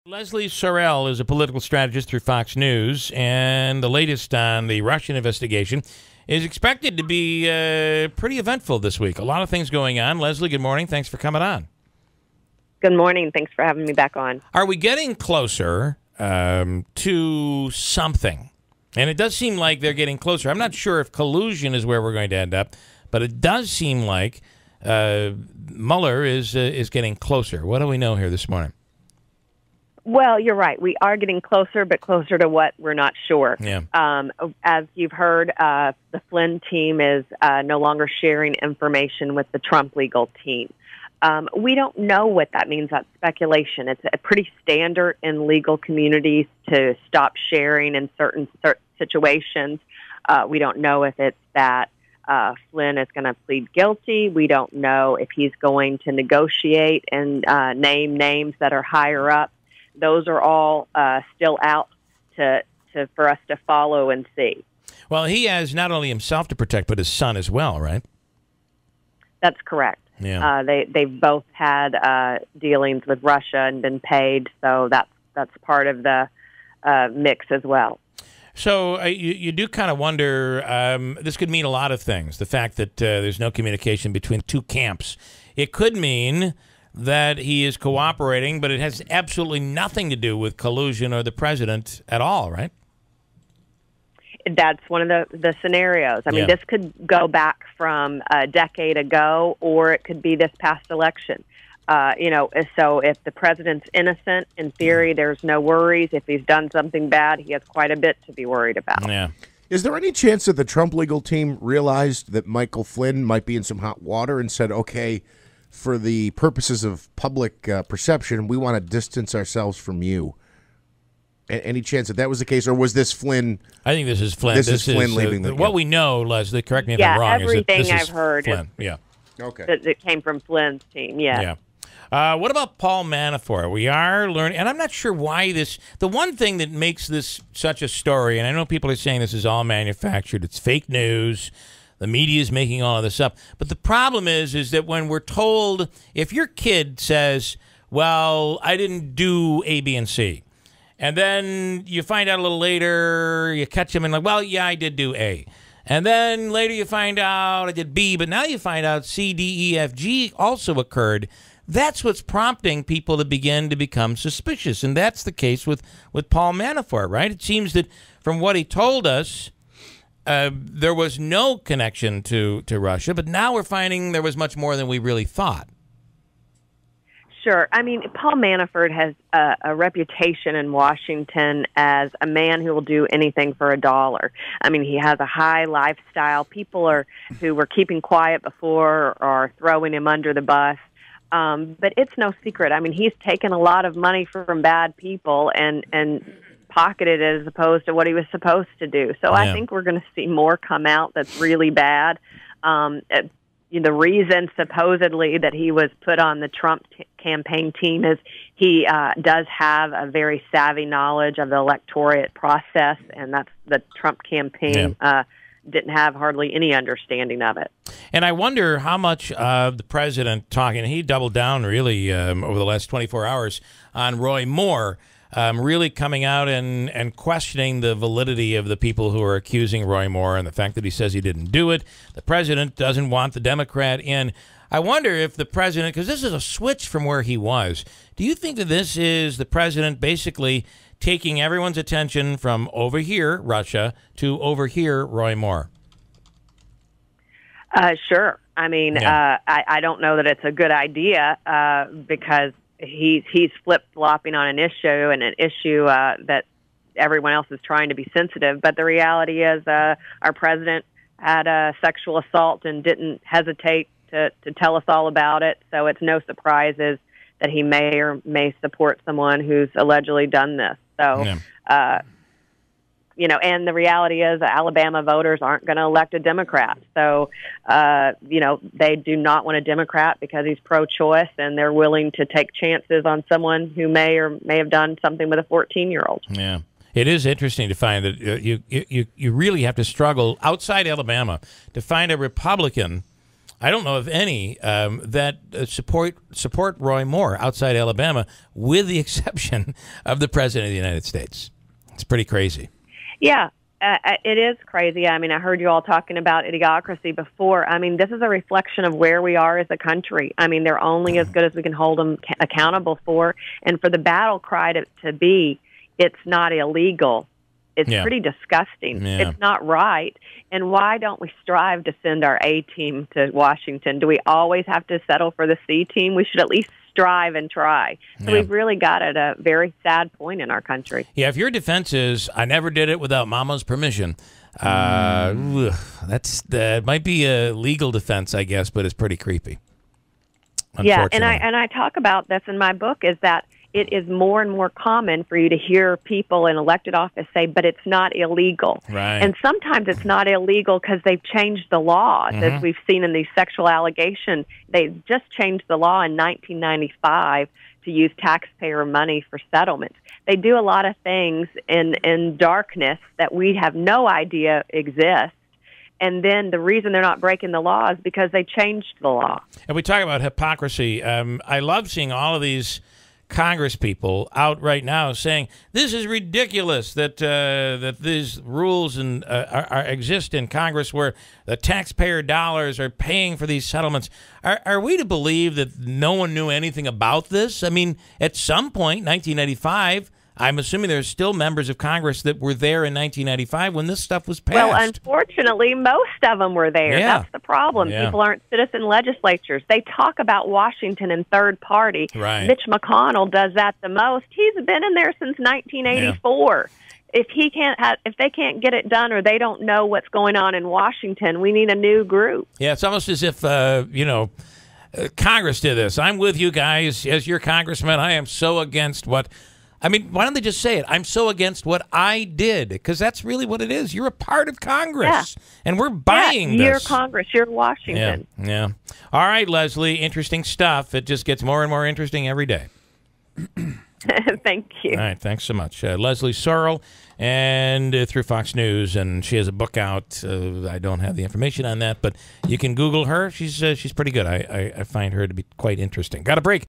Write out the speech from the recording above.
Leslie Sorrell is a political strategist through Fox News, and the latest on the Russian investigation is expected to be pretty eventful this week. A lot of things going on. Leslie, good morning. Thanks for coming on. Good morning. Thanks for having me back on. Are we getting closer to something? And it does seem like they're getting closer. I'm not sure if collusion is where we're going to end up, but it does seem like Muller is getting closer. What do we know here this morning? Well, you're right. We are getting closer, but closer to what we're not sure. Yeah. As you've heard, the Flynn team is no longer sharing information with the Trump legal team. We don't know what that means. That's speculation. It's pretty standard in legal communities to stop sharing in certain situations. We don't know if it's that Flynn is going to plead guilty. We don't know if he's going to negotiate and name names that are higher up. Those are all still out for us to follow and see. Well, he has not only himself to protect, but his son as well, right? That's correct. Yeah. They've both had dealings with Russia and been paid, so that's part of the mix as well. So you do kind of wonder, this could mean a lot of things. The fact that there's no communication between two camps. It could mean that he is cooperating, but it has absolutely nothing to do with collusion or the president at all, right? That's one of the scenarios. I mean, this could go back from a decade ago, or it could be this past election. So if the president's innocent, in theory, there's no worries. If he's done something bad, he has quite a bit to be worried about. Yeah. Is there any chance that the Trump legal team realized that Michael Flynn might be in some hot water and said, okay, for the purposes of public perception, we want to distance ourselves from you? Any chance that was the case, or was this Flynn? I think this is Flynn. This is Flynn leaving the what we know, Leslie, correct me if I'm wrong, is that this I've is heard Flynn. Yeah. Okay. That came from Flynn's team, Yeah. What about Paul Manafort? We are learning, and I'm not sure why this. The one thing that makes this such a story, and I know people are saying this is all manufactured, it's fake news, the media is making all of this up. But the problem is that when we're told, if your kid says, well, I didn't do A, B, and C, and then you find out a little later, you catch him and like, well, yeah, I did do A. And then later you find out I did B, but now you find out C, D, E, F, G also occurred. That's what's prompting people to begin to become suspicious. And that's the case with Paul Manafort, right? It seems that from what he told us, there was no connection to Russia, but now we're finding there was much more than we really thought. Sure. I mean, Paul Manafort has a reputation in Washington as a man who will do anything for $1. I mean, he has a high lifestyle. People who were keeping quiet before are throwing him under the bus. But it's no secret. I mean, he's taken a lot of money from bad people and pocketed it as opposed to what he was supposed to do. So I think we're going to see more come out that's really bad. The reason supposedly that he was put on the Trump campaign team is he does have a very savvy knowledge of the electorate process, and that's the Trump campaign didn't have hardly any understanding of it. And I wonder how much of the president talking, he doubled down really over the last 24 hours on Roy Moore, really coming out and questioning the validity of the people who are accusing Roy Moore and the fact that he says he didn't do it. The president doesn't want the Democrat in. I wonder if the president, because this is a switch from where he was, do you think that this is the president basically taking everyone's attention from over here, Russia, to over here, Roy Moore? Sure. I mean, I don't know that it's a good idea because he's flip-flopping on an issue that everyone else is trying to be sensitive. But the reality is our president had a sexual assault and didn't hesitate to tell us all about it. So it's no surprises that he may or may support someone who's allegedly done this. So, and the reality is Alabama voters aren't going to elect a Democrat. So, they do not want a Democrat because he's pro-choice, and they're willing to take chances on someone who may or may have done something with a 14-year-old. Yeah. It is interesting to find that you really have to struggle outside Alabama to find a Republican I don't know of any that support Roy Moore outside Alabama, with the exception of the President of the United States. It's pretty crazy. Yeah, it is crazy. I mean, I heard you all talking about idiocracy before. I mean, this is a reflection of where we are as a country. I mean, they're only as good as we can hold them accountable for. And for the battle cry to be, it's not illegal. It's pretty disgusting. Yeah. It's not right. And why don't we strive to send our A team to Washington? Do we always have to settle for the C team? We should at least strive and try. So we've really got at a very sad point in our country. Yeah, if your defense is, I never did it without Mama's permission, that might be a legal defense, I guess, but it's pretty creepy. Yeah, and I talk about this in my book, is that it is more and more common for you to hear people in elected office say, but it's not illegal. Right. And sometimes it's not illegal because they've changed the laws, as we've seen in these sexual allegations. They just changed the law in 1995 to use taxpayer money for settlements. They do a lot of things in darkness that we have no idea exist. And then the reason they're not breaking the law is because they changed the law. And we talk about hypocrisy. I love seeing all of these Congress people out right now saying this is ridiculous that these rules exist in Congress where the taxpayer dollars are paying for these settlements. Are we to believe that no one knew anything about this? I mean, at some point, 1995, I'm assuming there's still members of Congress that were there in 1995 when this stuff was passed. Well, unfortunately, most of them were there. Yeah. That's the problem. Yeah. People aren't citizen legislatures. They talk about Washington and third party. Right. Mitch McConnell does that the most. He's been in there since 1984. Yeah. If they can't get it done or they don't know what's going on in Washington, we need a new group. Yeah, it's almost as if Congress did this. I'm with you guys as your congressman. I am so against what. I mean, why don't they just say it? I'm so against what I did, because that's really what it is. You're a part of Congress, and we're buying this. You're Congress. You're Washington. Yeah. All right, Leslie, interesting stuff. It just gets more and more interesting every day. Thank you. All right, thanks so much. Leslie Sorrell, and through Fox News, and she has a book out. I don't have the information on that, but you can Google her. She's pretty good. I find her to be quite interesting. Got a break.